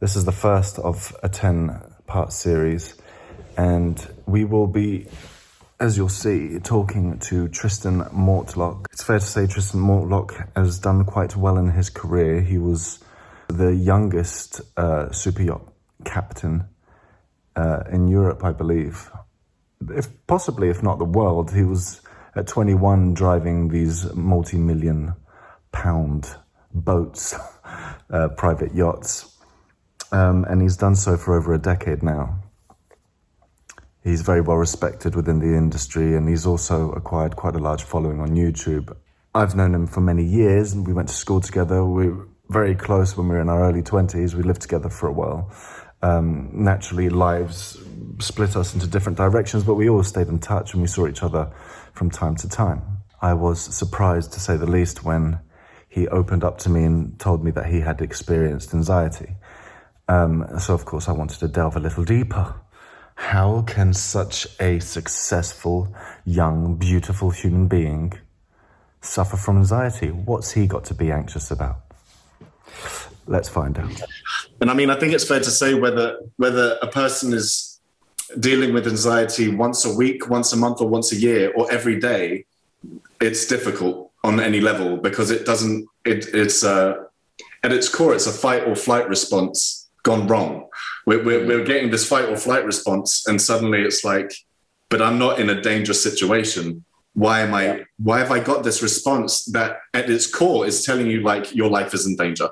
This is the first of a 10-part series, and we will be, as you'll see, talking to Tristan Mortlock. It's fair to say Tristan Mortlock has done quite well in his career. He was the youngest super yacht captain in Europe, I believe. If not the world. He was at 21 driving these multi-million pound boats, private yachts. And he's done so for over a decade now. He's very well respected within the industry, and he's also acquired quite a large following on YouTube. I've known him for many years, and we went to school together. We were very close when we were in our early 20s. We lived together for a while. Naturally, lives split us into different directions, but we always stayed in touch and we saw each other from time to time. I was surprised, to say the least, when he opened up to me and told me that he had experienced anxiety. So, of course, I wanted to delve a little deeper. How can such a successful, young, beautiful human being suffer from anxiety? What's he got to be anxious about? Let's find out. And I mean, I think it's fair to say whether a person is dealing with anxiety once a week, once a month, or once a year, or every day, it's difficult on any level, because it's at its core, it's a fight or flight response gone wrong. We're getting this fight or flight response, and suddenly it's like, but I'm not in a dangerous situation. Why have I got this response that at its core is telling you like your life is in danger?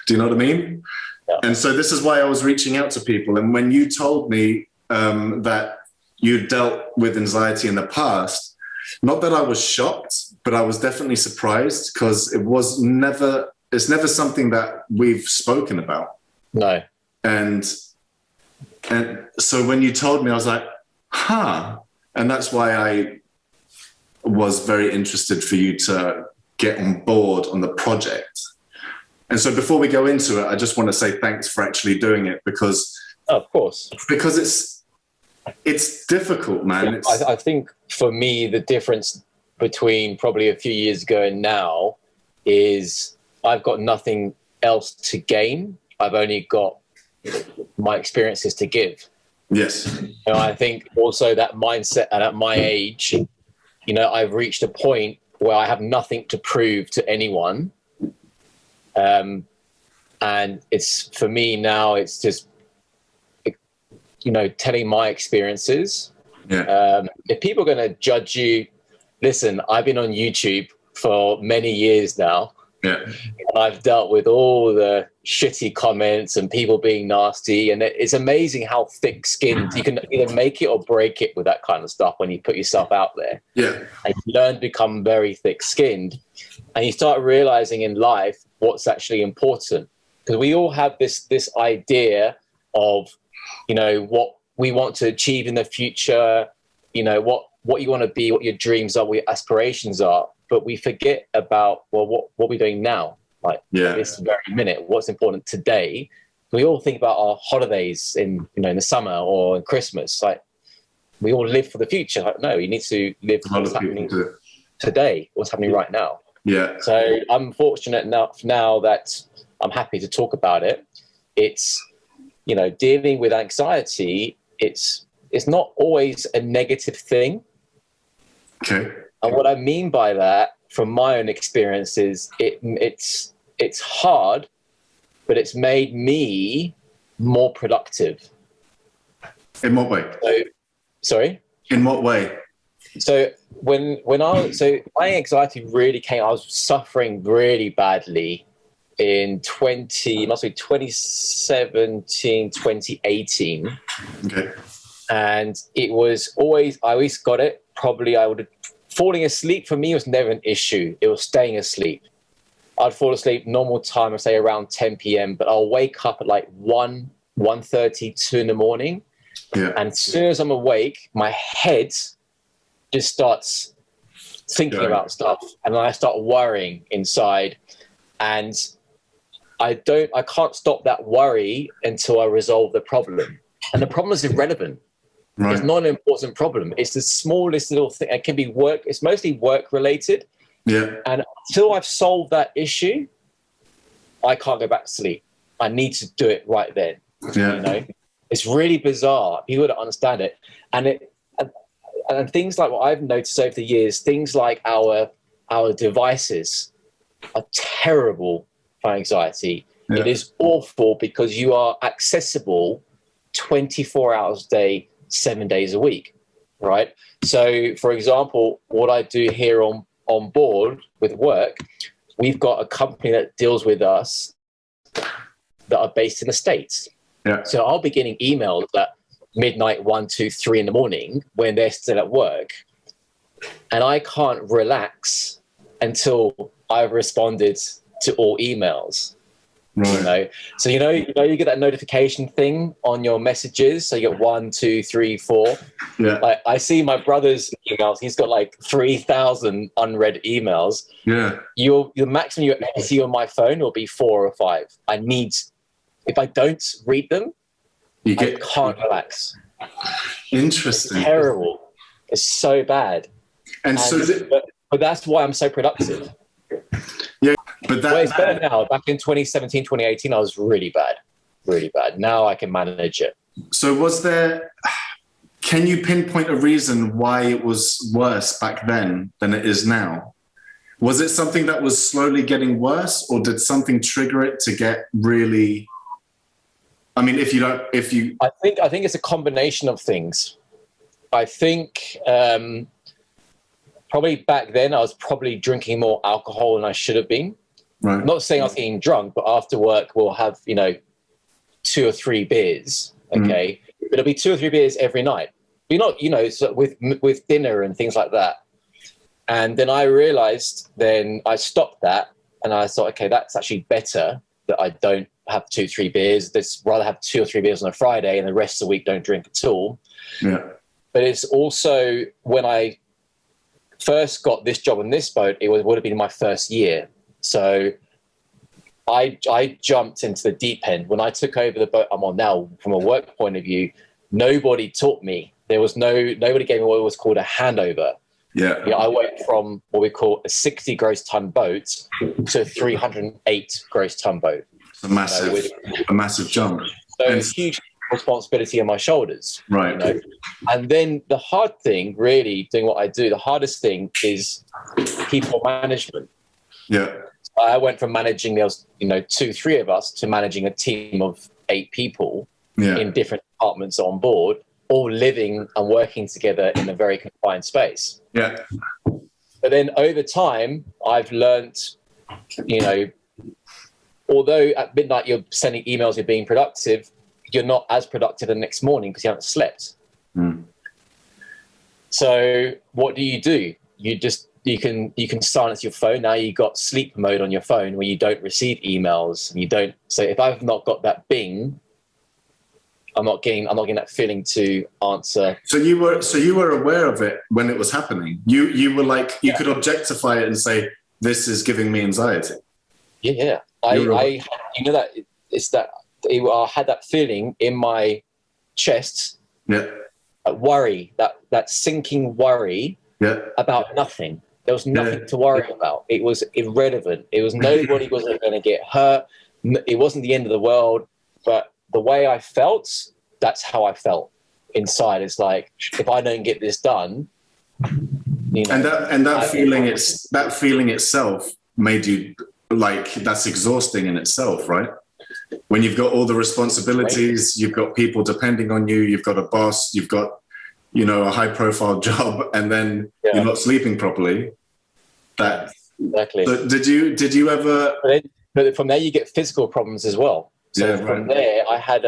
Do you know what I mean? Yeah. And so this is why I was reaching out to people. And when you told me that you dealt with anxiety in the past, not that I was shocked, but I was definitely surprised, because it's never something that we've spoken about. No. And so when you told me, I was like, huh. And that's why I was very interested for you to get on board on the project. And so before we go into it, I just want to say thanks for actually doing it, because of course, because it's difficult, man. Yeah, I think for me, the difference between probably a few years ago and now is I've got nothing else to gain. I've only got my experiences to give. Yes. I think also that mindset, and at my age, I've reached a point where I have nothing to prove to anyone. And it's, for me now, it's just, telling my experiences. Yeah. If people are going to judge you, listen, I've been on YouTube for many years now. Yeah. And I've dealt with all the shitty comments and people being nasty. And it's amazing how thick-skinned you can either make it or break it with that kind of stuff when you put yourself out there. Yeah. And you learn to become very thick-skinned. And you start realizing in life what's actually important. Because we all have this idea of, what we want to achieve in the future, what you want to be, what your dreams are, what your aspirations are. But we forget about, what we're doing now, like this very minute, what's important today. We all think about our holidays in the summer or in Christmas. Like, we all live for the future. Like, no, you need to live for what's happening today, what's happening right now. Yeah. So I'm fortunate enough now that I'm happy to talk about it. It's, dealing with anxiety, it's not always a negative thing. Okay. And what I mean by that, from my own experience, is it's hard, but it's made me more productive. In what way? Sorry? In what way? So my anxiety really came, I was suffering really badly in 2017, 2018. Okay. And it was always, I always got it. Probably falling asleep for me was never an issue. It was staying asleep. I'd fall asleep normal time, I'd say around 10 p.m., but I'll wake up at like 1:30, 2 in the morning. Yeah. And as soon as I'm awake, my head just starts thinking about stuff. And then I start worrying inside. And I can't stop that worry until I resolve the problem. And the problem is irrelevant. Right. It's not an important problem. It's the smallest little thing. It can be work. It's mostly work related. Yeah. And until I've solved that issue, I can't go back to sleep. I need to do it right then. Yeah. You know, it's really bizarre. People don't understand it, and things like what I've noticed over the years, things like our devices are terrible for anxiety. Yeah. It is awful because you are accessible 24 hours a day, 7 days a week, right? So, for example, what I do here on board with work, we've got a company that deals with us that are based in the States. Yeah. So I'll be getting emails at midnight, 1, 2, 3 in the morning when they're still at work. And I can't relax until I've responded to all emails. Right. You know, so you get that notification thing on your messages. So you get 1, 2, 3, 4. Yeah. Like I see my brother's emails. He's got like 3,000 unread emails. Yeah. The maximum you ever see on my phone will be 4 or 5. If I don't read them, I can't relax. Interesting. It's terrible. It's so bad. But that's why I'm so productive. Yeah, but it's better now. Back in 2017, 2018, I was really bad. Really bad. Now I can manage it. So can you pinpoint a reason why it was worse back then than it is now? Was it something that was slowly getting worse, or did something trigger it to get really... I mean, I think it's a combination of things. I think probably back then I was probably drinking more alcohol than I should have been. Right. I'm not saying I was getting drunk, but after work we'll have 2 or 3 beers. Okay, but it'll be 2 or 3 beers every night. You're not, so with dinner and things like that. And then I realized, then I stopped that, and I thought, okay, that's actually better that I don't have 2 or 3 beers. Let's rather have 2 or 3 beers on a Friday and the rest of the week don't drink at all. Yeah. But it's also when I first got this job on this boat, would have been my first year. So I jumped into the deep end. When I took over the boat I'm on now, from a work point of view, nobody taught me. Nobody gave me what was called a handover. Yeah. I went from what we call a 60 gross ton boat to a 308 gross ton boat. It's a massive jump. So a huge responsibility on my shoulders. Right. And then the hard thing, really, doing what I do, the hardest thing is people management. Yeah. So I went from managing, there was, 2, 3 of us, to managing a team of 8 people in different departments on board, all living and working together in a very confined space. Yeah. But then over time, I've learned, although at midnight you're sending emails, you're being productive, you're not as productive the next morning because you haven't slept. So what do? You can silence your phone. Now you've got sleep mode on your phone where you don't receive emails, and so if I've not got that bing, I'm not getting that feeling to answer. So you were aware of it when it was happening. You were like, you could objectify it and say, this is giving me anxiety. Yeah. I had that feeling in my chest. Yeah. That worry, that sinking worry about nothing. There was nothing to worry about. It was irrelevant. It was nobody was going to get hurt. It wasn't the end of the world. But the way I felt, that's how I felt inside. It's like, if I don't get this done, that feeling itself made you like, that's exhausting in itself, right? When you've got all the responsibilities, you've got people depending on you, you've got a boss, you've got, a high profile job, and then you're not sleeping properly. Exactly. So did you ever? But from there you get physical problems as well. So from there, I had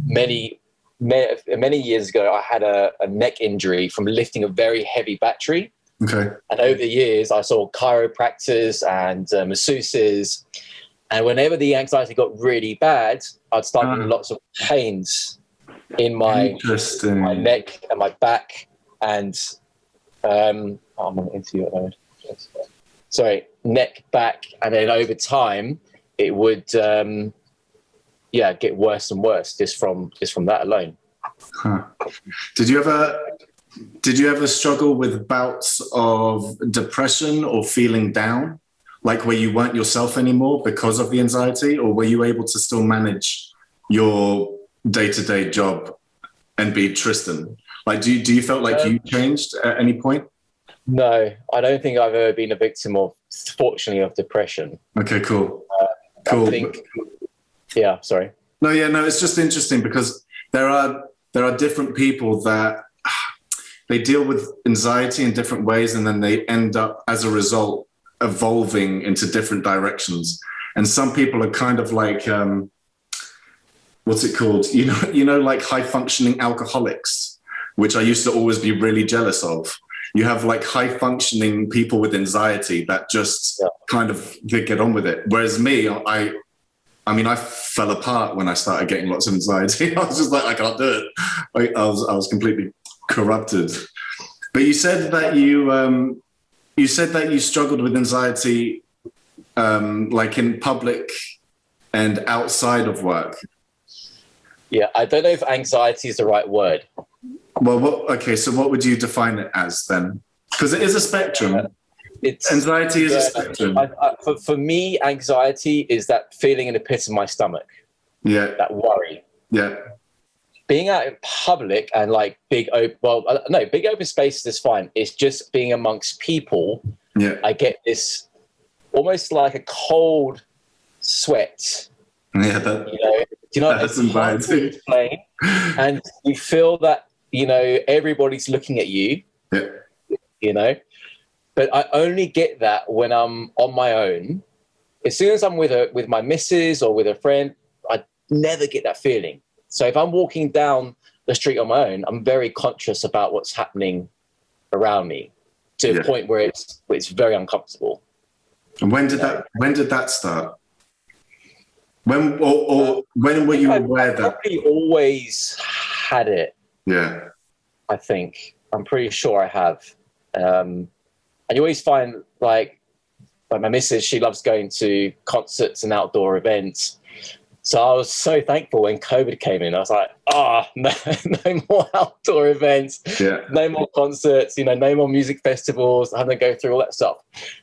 many years ago, I had a neck injury from lifting a very heavy battery. Okay. And over the years, I saw chiropractors and masseuses. And whenever the anxiety got really bad, I'd start getting lots of pains in my neck and my back. And I'm on interview at the moment. Sorry, neck, back. And then over time, it would get worse and worse just from that alone. Huh. Did you ever struggle with bouts of depression or feeling down? like where you weren't yourself anymore because of the anxiety, or were you able to still manage your day-to-day job and be Tristan? Like, do you felt like you changed at any point? No, I don't think I've ever been a victim of, fortunately, of depression. Okay, cool. Cool. I think, yeah, sorry. No, yeah, no, it's just interesting because there are different people that they deal with anxiety in different ways, and then they end up, as a result, evolving into different directions. And some people are kind of like, what's it called? You know, like high functioning alcoholics, which I used to always be really jealous of. You have like high functioning people with anxiety that just kind of get on with it. Whereas me, I fell apart when I started getting lots of anxiety. I was just like, I can't do it. I was completely corrupted. But you said that you struggled with anxiety, like in public and outside of work. Yeah, I don't know if anxiety is the right word. Well, okay, so what would you define it as then? Because it is a spectrum. Anxiety is a spectrum. For me, anxiety is that feeling in the pit of my stomach. Yeah. That worry. Yeah. Being out in public and like big open spaces is fine. It's just being amongst people. Yeah. I get this almost like a cold sweat. Yeah. That's anxiety. Explain, and you feel that, everybody's looking at you. Yeah. But I only get that when I'm on my own. As soon as I'm with my missus or with a friend, I never get that feeling. So if I'm walking down the street on my own, I'm very conscious about what's happening around me to a point where it's very uncomfortable. And when did that start? When were you aware that? I've probably always had it. Yeah. I think. I'm pretty sure I have. And you always find like my missus, she loves going to concerts and outdoor events. So I was so thankful when COVID came in. I was like, no more outdoor events, no more concerts, no more music festivals. I have to go through all that stuff.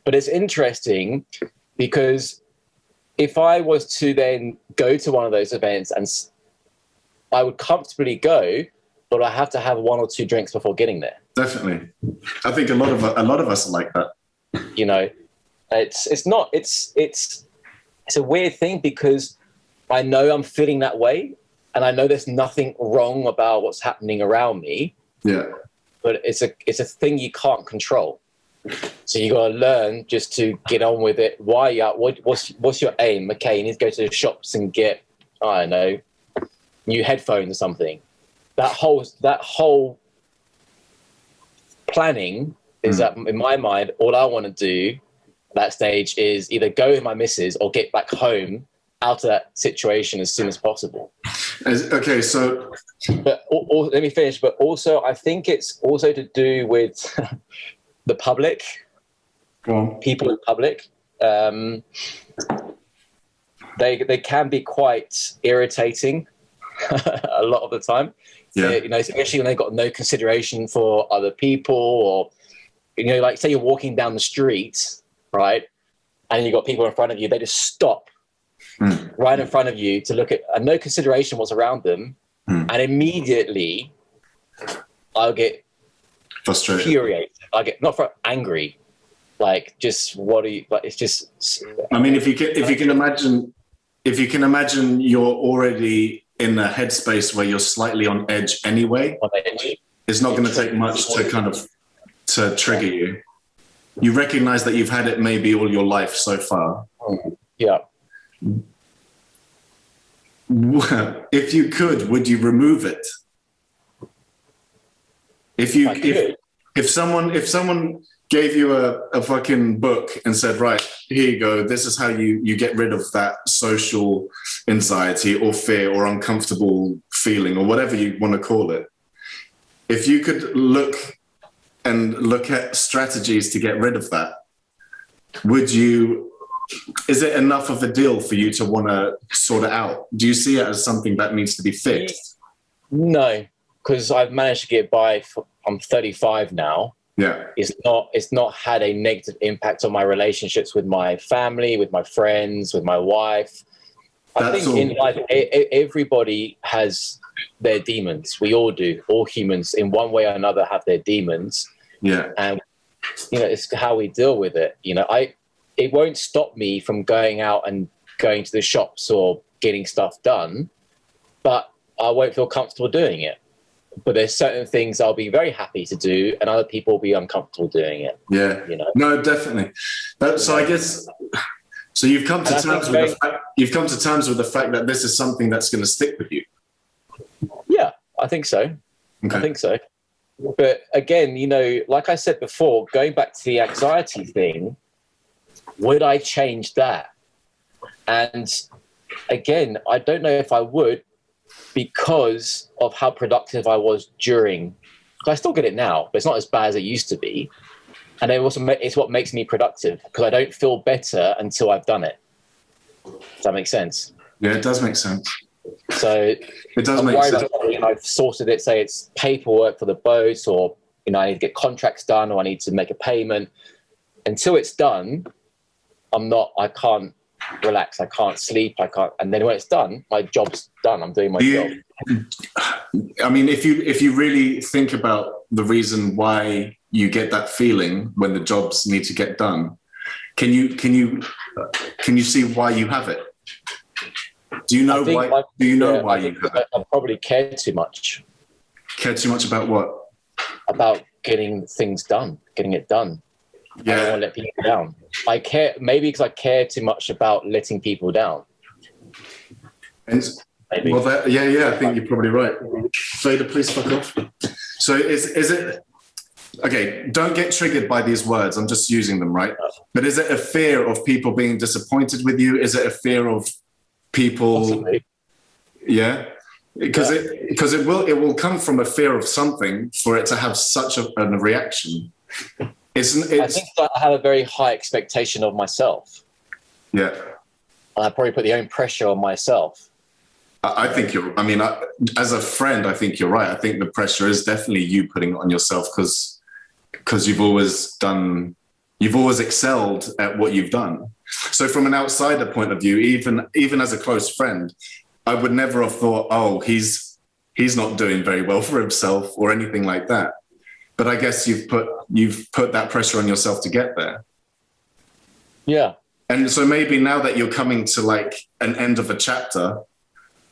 But it's interesting because if I was to then go to one of those events, and I would comfortably go, but I have to have one or two drinks before getting there. Definitely. I think a lot of us are like that. It's a weird thing because I know I'm feeling that way and I know there's nothing wrong about what's happening around me. Yeah. But it's a thing you can't control. So you got to learn just to get on with it. What's your aim? Okay, you need to go to the shops and get, I don't know, new headphones or something. That whole planning is that, in my mind, all I want to do at that stage is either go with my missus or get back home out of that situation as soon as possible. Okay, so... But let me finish. But also, I think it's also to do with the public, people in public. They can be quite irritating a lot of the time. Yeah. Especially when they've got no consideration for other people, or like say you're walking down the street, right, and you've got people in front of you, they just stop right in front of you to look at, and no consideration what's around them, and immediately I'll get frustrated, infuriated. I get angry, like just what are you? Like it's just. I mean, if you can imagine, you're already in a headspace where you're slightly on edge anyway. It's not going to take much to trigger you. You recognize that you've had it maybe all your life so far. Yeah. If you could, would you remove it? If someone gave you a fucking book and said, right, here you go, this is how you get rid of that social anxiety or fear or uncomfortable feeling or whatever you want to call it. If you could look at strategies to get rid of that, is it enough of a deal for you to want to sort it out? Do you see it as something that needs to be fixed? No, because I've managed to get by. I'm 35 now. Yeah. It's not had a negative impact on my relationships with my family, with my friends, with my wife. I think in life, everybody has their demons. We all do. All humans, in one way or another, have their demons. Yeah. And it's how we deal with it. It won't stop me from going out and going to the shops or getting stuff done, but I won't feel comfortable doing it. But there's certain things I'll be very happy to do, and other people will be uncomfortable doing it. Yeah. No, definitely. So I guess. So you've come to terms with the fact that this is something that's going to stick with you. Yeah, I think so. Okay. I think so. But again, like I said before, going back to the anxiety thing, would I change that? And again, I don't know if I would, because of how productive I was during. I still get it now, but it's not as bad as it used to be. And it's what makes me productive, because I don't feel better until I've done it. Does that make sense? Yeah, it does make sense. So it does make sense. I've sorted it, say it's paperwork for the boat, or I need to get contracts done, or I need to make a payment. Until it's done, I can't relax, I can't sleep, and then when it's done, my job's done. I'm doing my job. I mean, if you really think about the reason why you get that feeling when the jobs need to get done, can you see why you have it? Do you know why? Do you know why you have it? I probably care too much. Care too much about what? About getting things done, getting it done. Yeah. I don't want to let people down. I care, maybe because I care too much about letting people down. Maybe. Well, I think you're probably right. Vader, please fuck off. So is it... Okay, don't get triggered by these words. I'm just using them, right? But is it a fear of people being disappointed with you? Is it a fear of people... Possibly. Yeah? Because it will come from a fear of something for it to have such a reaction. I think I have a very high expectation of myself. Yeah. And I probably put the own pressure on myself. I think as a friend, I think you're right. I think the pressure is definitely you putting it on yourself, because you've always excelled at what you've done. So from an outsider point of view, even as a close friend, I would never have thought, oh, he's not doing very well for himself or anything like that. But I guess you've put that pressure on yourself to get there. Yeah. And so maybe now that you're coming to like an end of a chapter,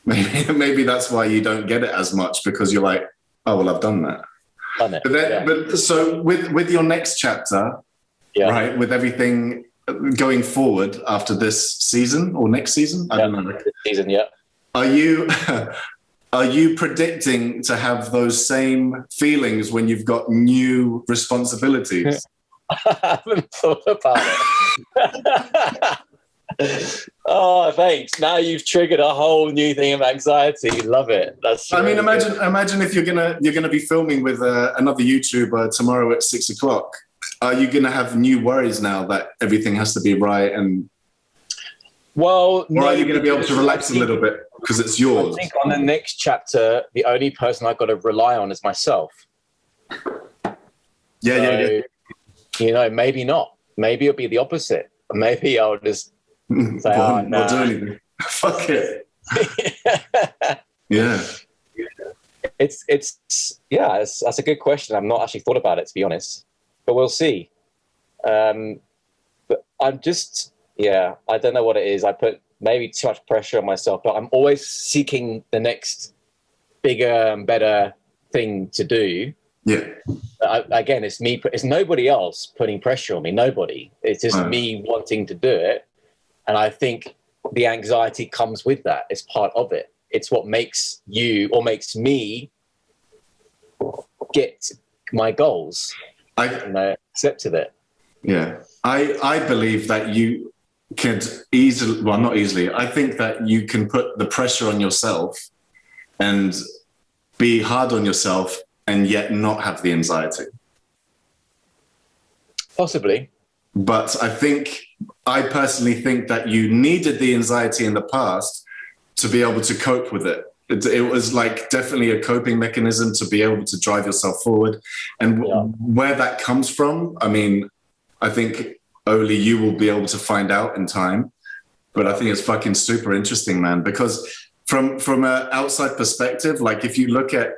maybe that's why you don't get it as much, because you're like, oh, well, I've done that. But so with your next chapter, right, with everything going forward after this season or next season, I don't know. This season, yeah. Are you predicting to have those same feelings when you've got new responsibilities? I haven't thought about it. Oh, thanks. Now you've triggered a whole new thing of anxiety. Love it. Imagine if you're gonna be filming with another YouTuber tomorrow at 6 o'clock. Are you gonna have new worries now that everything has to be right? Or are you gonna be able to relax a little bit because it's yours? I think on the next chapter, the only person I've got to rely on is myself. Yeah. Maybe not. Maybe it'll be the opposite. Maybe I'll just say, not do anything. Fuck it. Yeah. That's a good question. I've not actually thought about it, to be honest, but we'll see. But I'm just, I don't know what it is. I put maybe too much pressure on myself, but I'm always seeking the next bigger and better thing to do. Yeah. Again, it's me. It's nobody else putting pressure on me. Nobody. It's just me wanting to do it. And I think the anxiety comes with that. It's part of it. It's what makes you or makes me get my goals. I accepted it. Yeah. I believe that you could easily, well, not easily. I think that you can put the pressure on yourself and be hard on yourself and yet not have the anxiety. Possibly. But I personally think that you needed the anxiety in the past to be able to cope with it. It was like definitely a coping mechanism to be able to drive yourself forward. And where that comes from, I mean, I think only you will be able to find out in time. But I think it's fucking super interesting, man, because from an outside perspective, like if you look at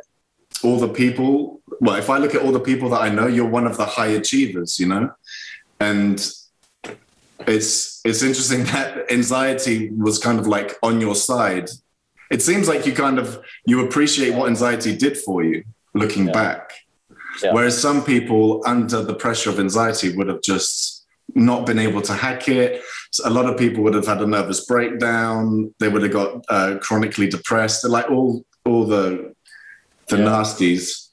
all the people, well, if I look at all the people that I know, you're one of the high achievers, you know? And it's interesting that anxiety was kind of like on your side. It seems like you appreciate what anxiety did for you looking back. Yeah. Whereas some people under the pressure of anxiety would have just not been able to hack it. So a lot of people would have had a nervous breakdown. They would have got chronically depressed. They're like all the nasties.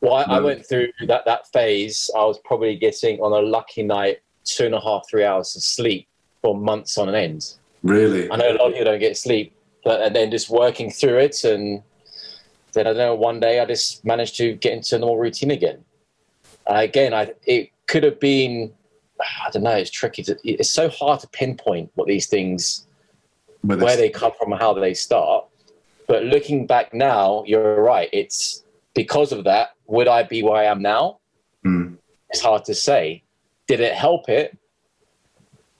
Well, I went through that phase. I was probably getting, on a lucky night, 2.5, 3 hours of sleep for months on end. Really? I know a lot of people don't get sleep, and then just working through it, and then I don't know, one day I just managed to get into a normal routine again. It could have been, I don't know, it's tricky. It's so hard to pinpoint what these things, where they come from and how they start. But looking back now, you're right. It's because of that. Would I be where I am now? It's hard to say. Did it help it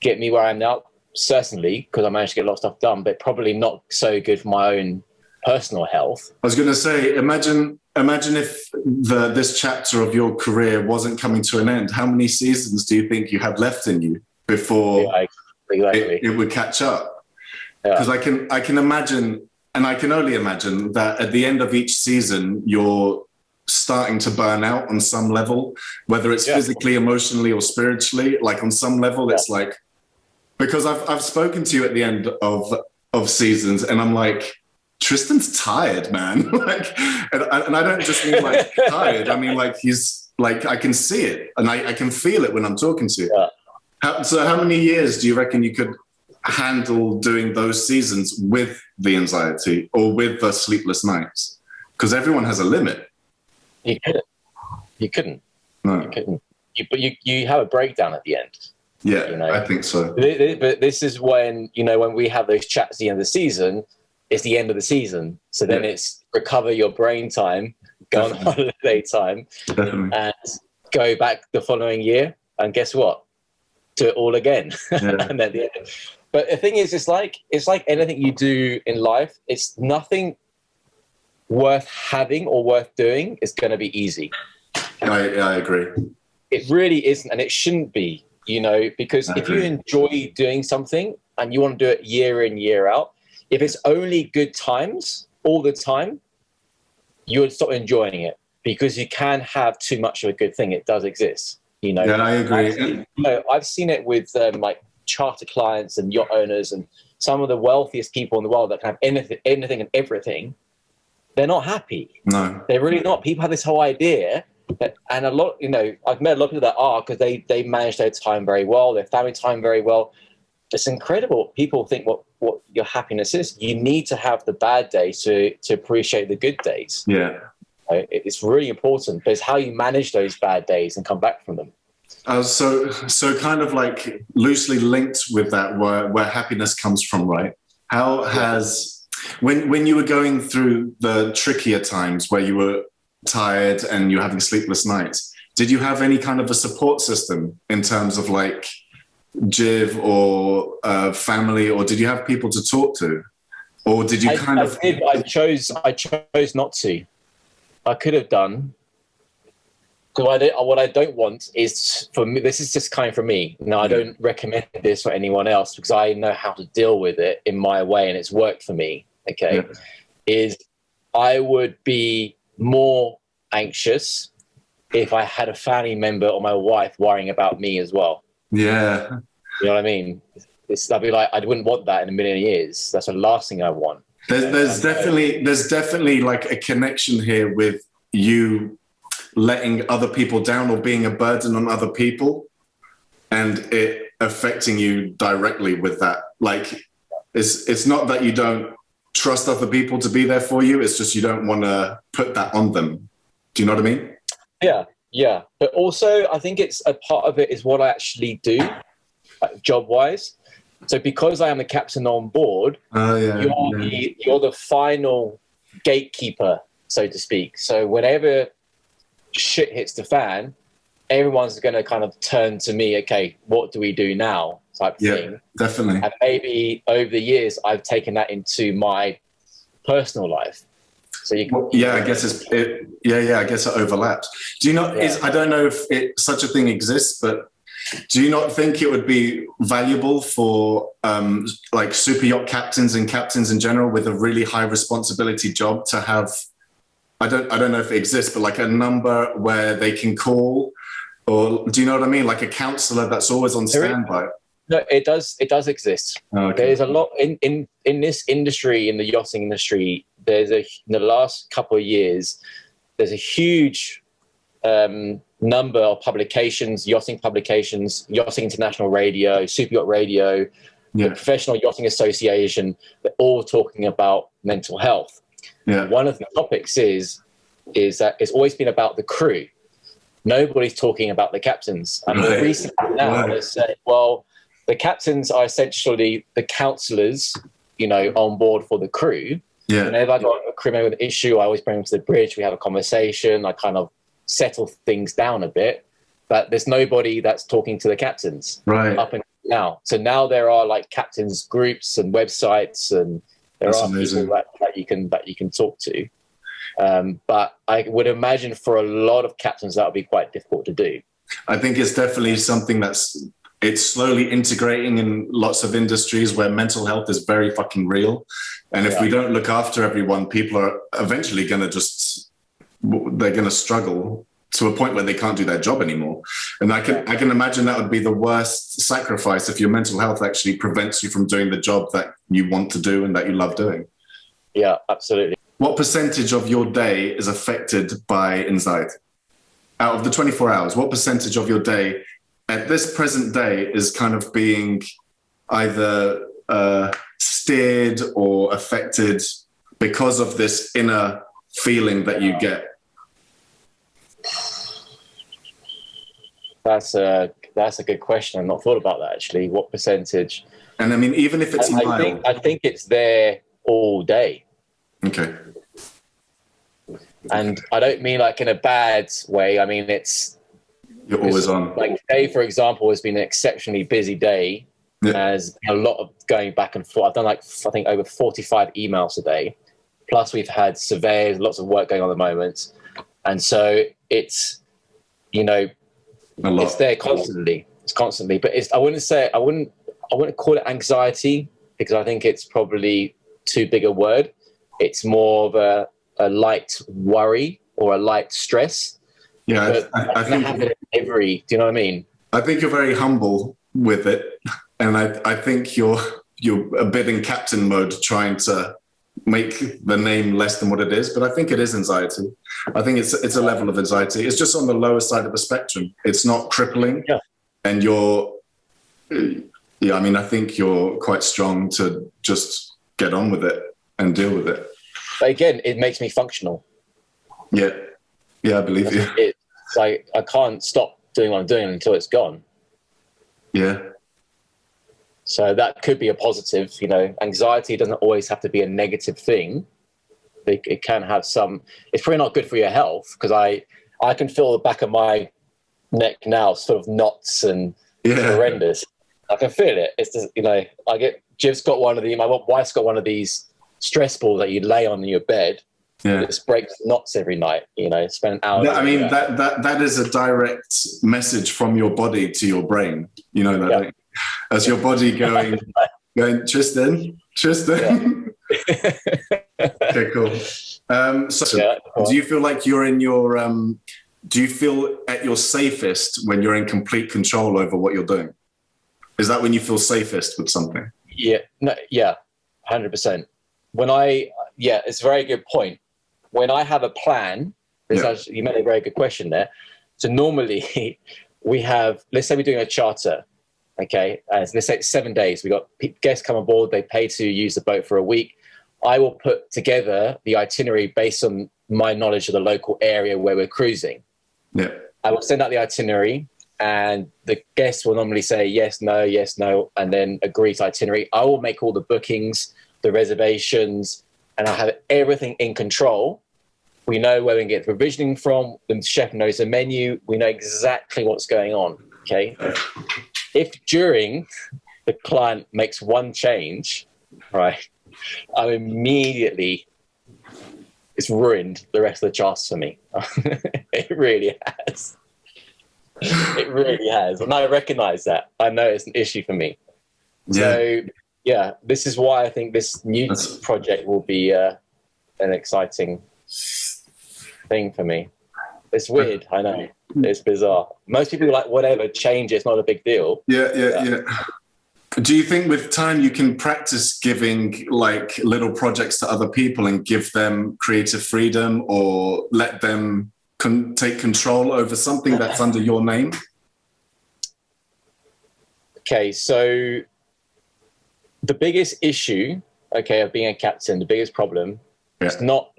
get me where I am now? Certainly, because I managed to get a lot of stuff done, but probably not so good for my own personal health. I was going to say, imagine if this chapter of your career wasn't coming to an end. How many seasons do you think you had left in you before it would catch up? Because I can imagine, and I can only imagine that at the end of each season, you're starting to burn out on some level, whether it's physically, emotionally, or spiritually. Like on some level, it's like, because I've spoken to you at the end of seasons, and I'm like, Tristan's tired, man. Like, and I don't just mean like tired. I mean like he's like, I can see it, and I can feel it when I'm talking to you. So how many years do you reckon you could handle doing those seasons with the anxiety or with the sleepless nights? Because everyone has a limit. You couldn't. No. You couldn't. But you have a breakdown at the end. Yeah, you know? I think so. But this is when we have those chats at the end of the season. It's the end of the season, so then it's recover your brain time, go on holiday time, and go back the following year. And guess what? Do it all again. And then the end. But the thing is, it's like anything you do in life. It's nothing worth having or worth doing is going to be easy. I agree. It really isn't, and it shouldn't be. Because if you enjoy doing something and you want to do it year in, year out, if it's only good times all the time, you would stop enjoying it, because you can have too much of a good thing. It does exist. Yeah, I agree. I've seen it with like charter clients and yacht owners and some of the wealthiest people in the world that can have anything and everything. They're not happy. No, they're really not. People have this whole idea that, and a lot, I've met a lot of people that are, because they manage their time very well, their family time very well. It's incredible. People think what your happiness is. You need to have the bad days to appreciate the good days. Yeah. It's really important, but it's how you manage those bad days and come back from them. So kind of like loosely linked with that, where happiness comes from, right? How has, when you were going through the trickier times where you were tired and you're having sleepless nights, did you have any kind of a support system in terms of like Jiv or family, or did you have people to talk to, or did you I chose not to. I could have done, because what I don't want is, for me, this is just coming from me. Now, I don't recommend this for anyone else, because I know how to deal with it in my way and it's worked for me. Okay. Yeah. Is I would be more anxious if I had a family member or my wife worrying about me as well. Yeah. You know what I mean? I'd be like, I wouldn't want that in a million years. That's the last thing I want. There's definitely like a connection here with you letting other people down or being a burden on other people, and it affecting you directly with that. Like, it's not that you don't trust other people to be there for you. It's just you don't want to put that on them. Do you know what I mean? Yeah. But also, I think it's a part of it is what I actually do, job-wise. So because I am the captain on board, you're the final gatekeeper, so to speak. So whenever shit hits the fan, everyone's going to kind of turn to me. Okay, what do we do now? Type thing. Definitely. And maybe over the years, I've taken that into my personal life. So I guess I guess it overlaps. Do you not? I don't know if such a thing exists, but do you not think it would be valuable for like super yacht captains and captains in general with a really high responsibility job to have? I don't know if it exists, but like a number where they can call, or do you know what I mean? Like a counselor that's always on standby. No, it does exist. Oh, okay. There's a lot in this industry, in the yachting industry. In the last couple of years, there's a huge number of publications, Yachting International Radio, Super Yacht Radio, the Professional Yachting Association. They're all talking about mental health. Yeah. One of the topics is that it's always been about the crew. Nobody's talking about the captains. And recently now they say, well, the captains are essentially the counselors, on board for the crew. Yeah. Whenever I got a crew member with an issue, I always bring them to the bridge. We have a conversation. I kind of settle things down a bit. But there's nobody that's talking to the captains up and now. So now there are like captains groups and websites, and there are people that you can talk to. But I would imagine for a lot of captains that would be quite difficult to do. I think it's definitely something it's slowly integrating in lots of industries where mental health is very fucking real. And if we don't look after everyone, people are eventually going to they're going to struggle to a point where they can't do their job anymore. And I can imagine that would be the worst sacrifice if your mental health actually prevents you from doing the job that you want to do and that you love doing. Yeah, absolutely. What percentage of your day is affected by anxiety? Out of the 24 hours, what percentage of your day at this present day is kind of being either steered or affected because of this inner feeling that you get? That's a good question. I've not thought about that actually. What percentage? And I mean, even if it's mild, I think it's there all day. Okay. And I don't mean like in a bad way. I mean you're always on. Like today, for example, has been an exceptionally busy day. Yeah. There's a lot of going back and forth. I've done I think over 45 emails a day. Plus we've had surveys, lots of work going on at the moment. And so it's, it's there constantly. It's constantly, but I wouldn't call it anxiety, because I think it's probably too big a word. It's more of a light worry or a light stress. Yeah, I think do you know what I mean? I think you're very humble with it, and I think you're a bit in captain mode, trying to make the name less than what it is. But I think it is anxiety. I think it's a level of anxiety. It's just on the lower side of the spectrum. It's not crippling, and I think you're quite strong to just get on with it and deal with it. But again, it makes me functional. Yeah, I believe you. It's like I can't stop doing what I'm doing until it's gone. Yeah. So that could be a positive. Anxiety doesn't always have to be a negative thing. It can have some. It's probably not good for your health, because I can feel the back of my neck now, sort of knots and horrendous. I can feel it. It's just, Jiv's got one of my wife's got one of these stress balls that you lay on in your bed. Yeah. It just breaks knots every night, spend an hour. I mean, that is a direct message from your body to your brain, that as your body going, Tristan. Yeah. Okay, cool. Do you feel like you're in your, do you feel at your safest when you're in complete control over what you're doing? Is that when you feel safest with something? Yeah, 100%. It's a very good point. When I have a plan, you made a very good question there. So normally let's say we're doing a charter, okay? Let's say it's 7 days. We got guests come on board, they pay to use the boat for a week. I will put together the itinerary based on my knowledge of the local area where we're cruising. Yeah. I will send out the itinerary, and the guests will normally say yes, no, and then agree to itinerary. I will make all the bookings, the reservations, and I have everything in control. We know where we can get the provisioning from. The chef knows the menu. We know exactly what's going on. Okay. If during the client makes one change, right, I'm immediately, it's ruined the rest of the charts for me. It really has. It really has. And I recognize that. I know it's an issue for me. So, yeah, this is why I think this new project will be an exciting thing for me. It's weird, I know. It's bizarre. Most people are like, whatever, change, it's not a big deal. Yeah. Do you think with time you can practice giving like little projects to other people and give them creative freedom, or let them take control over something that's under your name? Okay, so the biggest issue, of being a captain, the biggest problem is not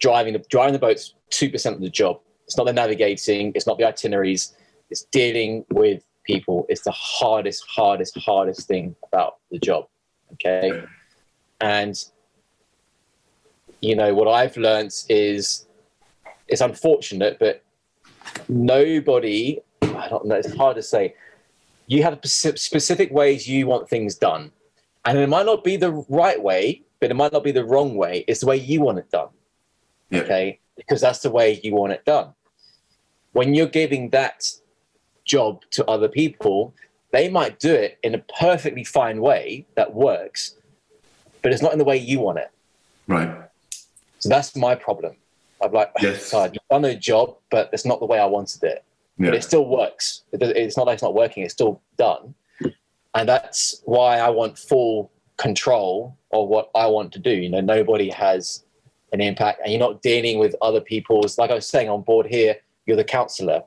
driving the boat's 2% of the job. It's not the navigating, it's not the itineraries, it's dealing with people. It's the hardest thing about the job. Okay. And what I've learned is, it's unfortunate, but nobody, I don't know, it's hard to say. You have specific ways you want things done. And it might not be the right way, but it might not be the wrong way. It's the way you want it done. Yeah. Okay? Because that's the way you want it done. When you're giving that job to other people, they might do it in a perfectly fine way that works, but it's not in the way you want it. Right. So that's my problem. I'm like, God, you've done a job, but it's not the way I wanted it. Yeah. But it still works. It's not like it's not working. It's still done. And that's why I want full control of what I want to do. Nobody has an impact, and you're not dealing with other people's, like I was saying on board here, you're the counselor.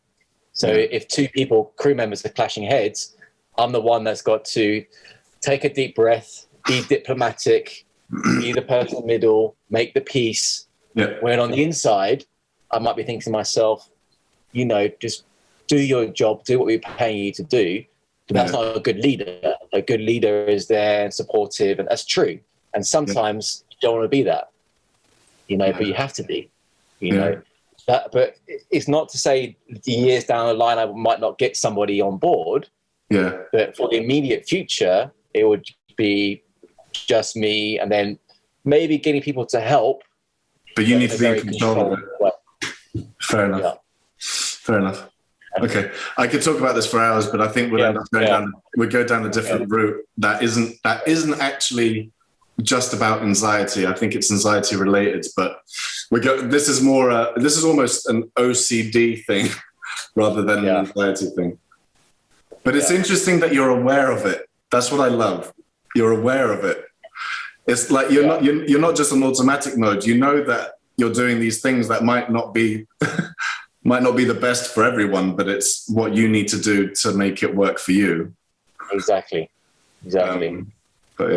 So if two people, crew members, are clashing heads, I'm the one that's got to take a deep breath, be diplomatic, be the person in the middle, make the peace. Yeah. When on the inside, I might be thinking to myself, just do your job, do what we're paying you to do. But that's not a good leader. A good leader is there and supportive, and that's true. And sometimes you don't want to be that, but you have to be, know. But it's not to say years down the line I might not get somebody on board. Yeah. But for the immediate future, it would be just me, and then maybe getting people to help. But you need to be in control of it. Fair enough. Yeah. Fair enough. Okay, I could talk about this for hours, but I think we'll end up going down a different route that isn't actually just about anxiety. I think it's anxiety related, but this is more. This is almost an OCD thing rather than an anxiety thing. But it's interesting that you're aware of it. That's what I love. You're aware of it. It's like you're not just on automatic mode. You know that you're doing these things that might not be the best for everyone, but it's what you need to do to make it work for you. Exactly. But yeah,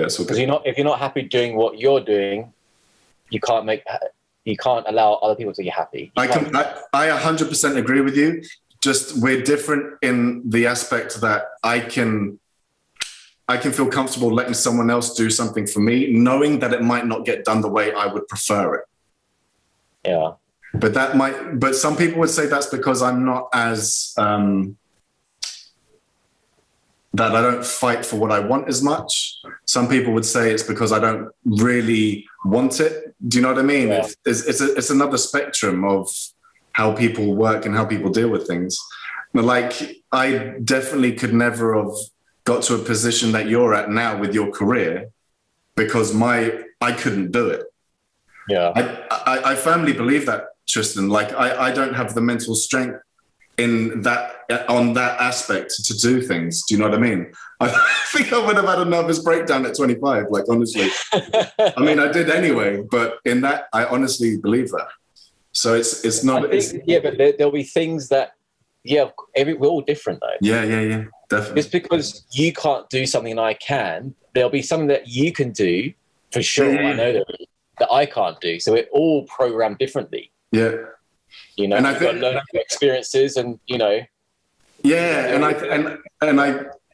because if you're not happy doing what you're doing, you can't allow other people to be happy. I 100% agree with you. Just we're different in the aspect that I can feel comfortable letting someone else do something for me, knowing that it might not get done the way I would prefer it. Yeah. But some people would say that's because I'm not as, that I don't fight for what I want as much. Some people would say it's because I don't really want it. Do you know what I mean? Yeah. It's another spectrum of how people work and how people deal with things. Like, I definitely could never have got to a position that you're at now with your career because I couldn't do it. Yeah. I firmly believe that, Tristan. Like, I don't have the mental strength on that aspect to do things. Do you know what I mean? I think I would have had a nervous breakdown at 25, like, honestly. I mean, I did anyway, but in that, I honestly believe that. So it's not... but there'll be things that, we're all different, though. Yeah, definitely. Just because you can't do something and I can, there'll be something that you can do, for sure, I know that I can't do. So we're all programmed differently. Yeah. And I think, got to learn from experiences and, Yeah, and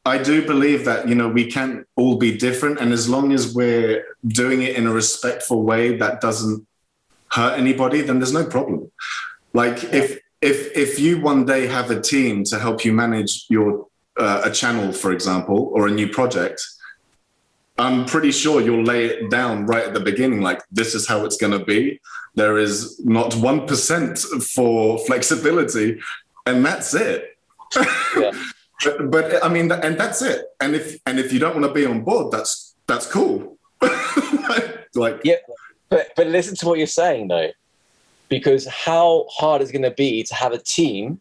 I do believe that, you know, we can all be different, and as long as we're doing it in a respectful way that doesn't hurt anybody, then there's no problem. Like if you one day have a team to help you manage your a channel, for example, or a new project, I'm pretty sure you'll lay it down right at the beginning, like this is how it's going to be. There is not 1% for flexibility, and that's it. Yeah. But I mean, and that's it. And if you don't want to be on board, that's cool. Like, Yeah, but listen to what you're saying though, because how hard is it going to be to have a team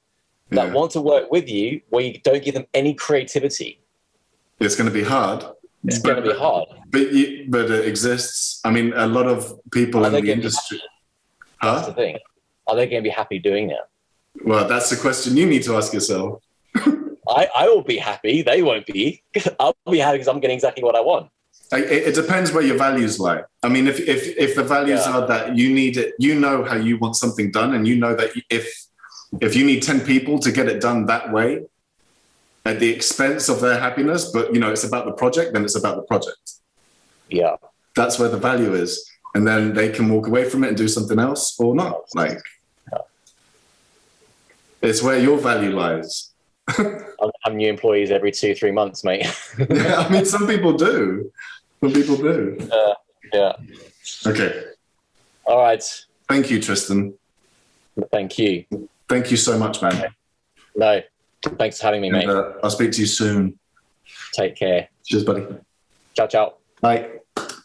that want to work with you where you don't give them any creativity? it's going to be hard. It's going to be hard. But it exists. I mean, a lot of people in the industry. That's the thing. Are they going to be happy doing that? Well, that's the question you need to ask yourself. I will be happy. They won't be. I'll be happy because I'm getting exactly what I want. It depends where your values lie. I mean, if the values are that you need it, you know how you want something done, and you know that if you need 10 people to get it done that way, at the expense of their happiness, but you know it's about the project, then it's about the project. Yeah, that's where the value is, and then they can walk away from it and do something else or not. Like, it's where your value lies. I'm new employees every 2-3 months, mate. Yeah, I mean, some people do. Some people do. Yeah. Okay. All right. Thank you, Tristan. Thank you. Thank you so much, man. No, thanks for having me, mate. I'll speak to you soon. Take care. Cheers, buddy. Ciao, ciao. Bye.